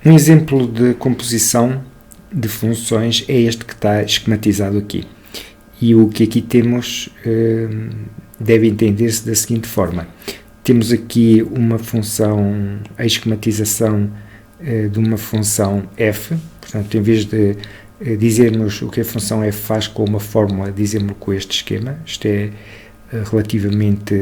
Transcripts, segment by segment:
Um exemplo de composição de funções é este que está esquematizado aqui. E o que aqui temos deve entender-se da seguinte forma. Temos aqui uma função, a esquematização de uma função f, portanto, em vez de dizermos o que a função f faz com uma fórmula, dizemos com este esquema. Isto é relativamente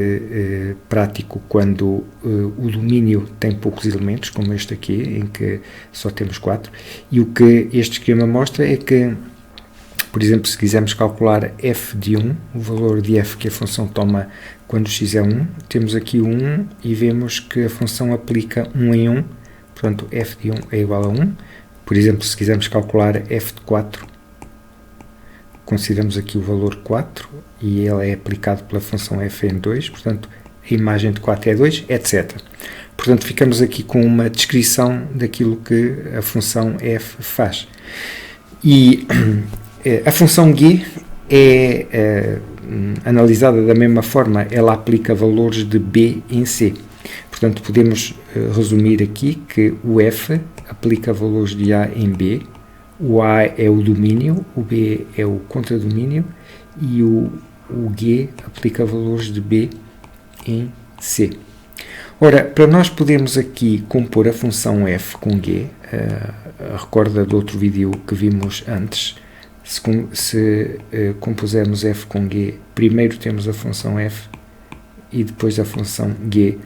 prático quando o domínio tem poucos elementos, como este aqui, em que só temos 4, e o que este esquema mostra é que, por exemplo, se quisermos calcular f de 1, o valor de f que a função toma quando x é 1, temos aqui o 1 e vemos que a função aplica 1 em 1, portanto f de 1 é igual a 1. Por exemplo, se quisermos calcular f de 4, consideramos aqui o valor 4 e ele é aplicado pela função f em 2, portanto a imagem de 4 é 2, etc. Portanto, ficamos aqui com uma descrição daquilo que a função f faz. E a função g é analisada da mesma forma, ela aplica valores de b em c. Portanto, podemos resumir aqui que o f aplica valores de a em b, o a é o domínio, o b é o contradomínio e o g aplica valores de b em c. Ora, para nós podermos aqui compor a função f com g, recorda do outro vídeo que vimos antes, se compusermos f com g, primeiro temos a função f e depois a função g.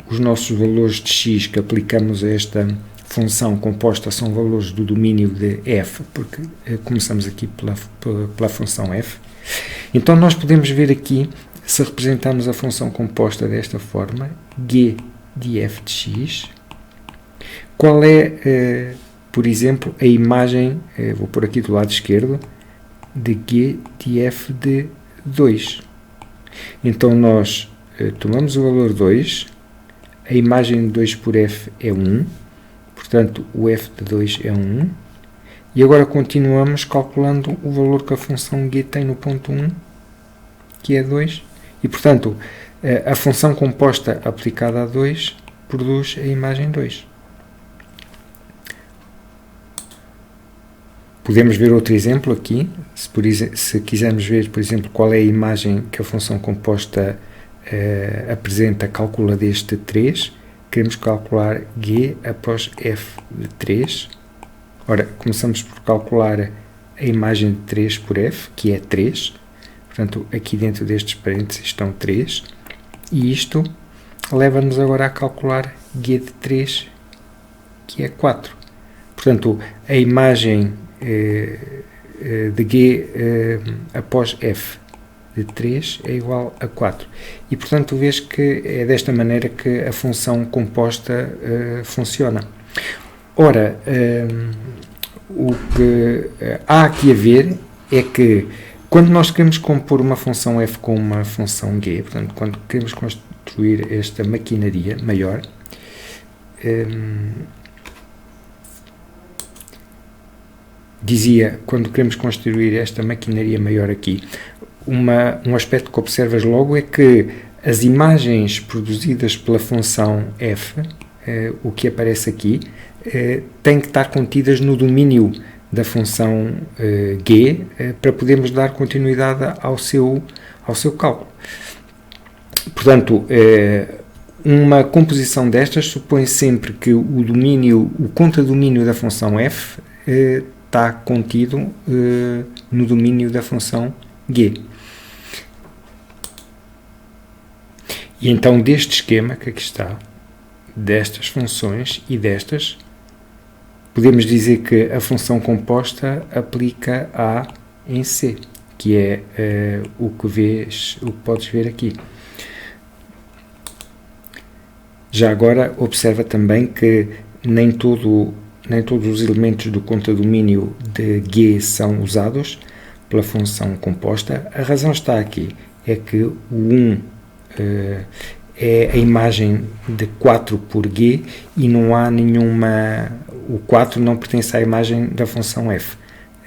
Os nossos valores de x que aplicamos a esta função composta são valores do domínio de f, porque começamos aqui pela função f. Então nós podemos ver aqui, se representarmos a função composta desta forma, g de f de x, qual é, por exemplo, a imagem, vou pôr aqui do lado esquerdo, de g de f de 2. Então nós tomamos o valor 2, a imagem de 2 por f é 1, portanto o f de 2 é 1, e agora continuamos calculando o valor que a função g tem no ponto 1, que é 2, e portanto a função composta aplicada a 2 produz a imagem 2. Podemos ver outro exemplo aqui, se quisermos ver, por exemplo, qual é a imagem que a função composta apresenta, calcula deste 3, queremos calcular g após f de 3. Ora, começamos por calcular a imagem de 3 por f, que é 3, portanto, aqui dentro destes parênteses estão 3, e isto leva-nos agora a calcular g de 3, que é 4. Portanto, a imagem de g após f de 3 é igual a 4. E, portanto, vês que é desta maneira que a função composta funciona. Ora, o que há aqui a ver é que quando nós queremos compor uma função f com uma função g, portanto, quando queremos construir esta maquinaria maior, dizia, quando queremos construir esta maquinaria maior aqui, um aspecto que observas logo é que as imagens produzidas pela função f, o que aparece aqui, têm que estar contidas no domínio da função g para podermos dar continuidade ao seu cálculo. Portanto, uma composição destas supõe sempre que o contradomínio da função f está contido no domínio da função g. E então deste esquema que aqui está, destas funções e destas, podemos dizer que a função composta aplica a em c, que é o que podes ver aqui. Já agora observa também que nem todos os elementos do contradomínio de g são usados pela função composta. A razão está aqui, é que o 1 é a imagem de 4 por g e não há nenhuma... O 4 não pertence à imagem da função f.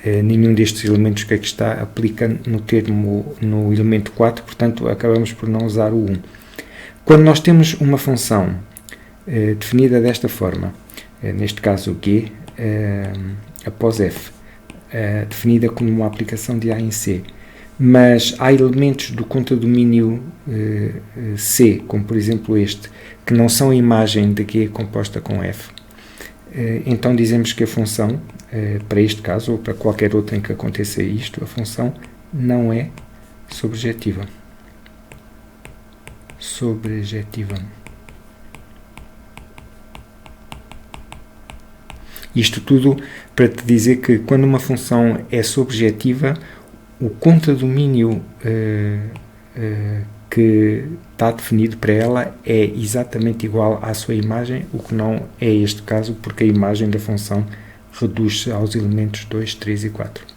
Nenhum destes elementos que aqui está aplica no elemento 4, portanto acabamos por não usar o 1. Quando nós temos uma função definida desta forma, neste caso G, após F, definida como uma aplicação de A em C. Mas há elementos do contradomínio C, como por exemplo este, que não são a imagem de G composta com F. Então dizemos que a função, para este caso ou para qualquer outro em que aconteça isto, a função não é sobrejetiva. Isto tudo para te dizer que quando uma função é sobrejetiva, o contradomínio que está definido para ela é exatamente igual à sua imagem, o que não é este caso, porque a imagem da função reduz-se aos elementos 2, 3 e 4.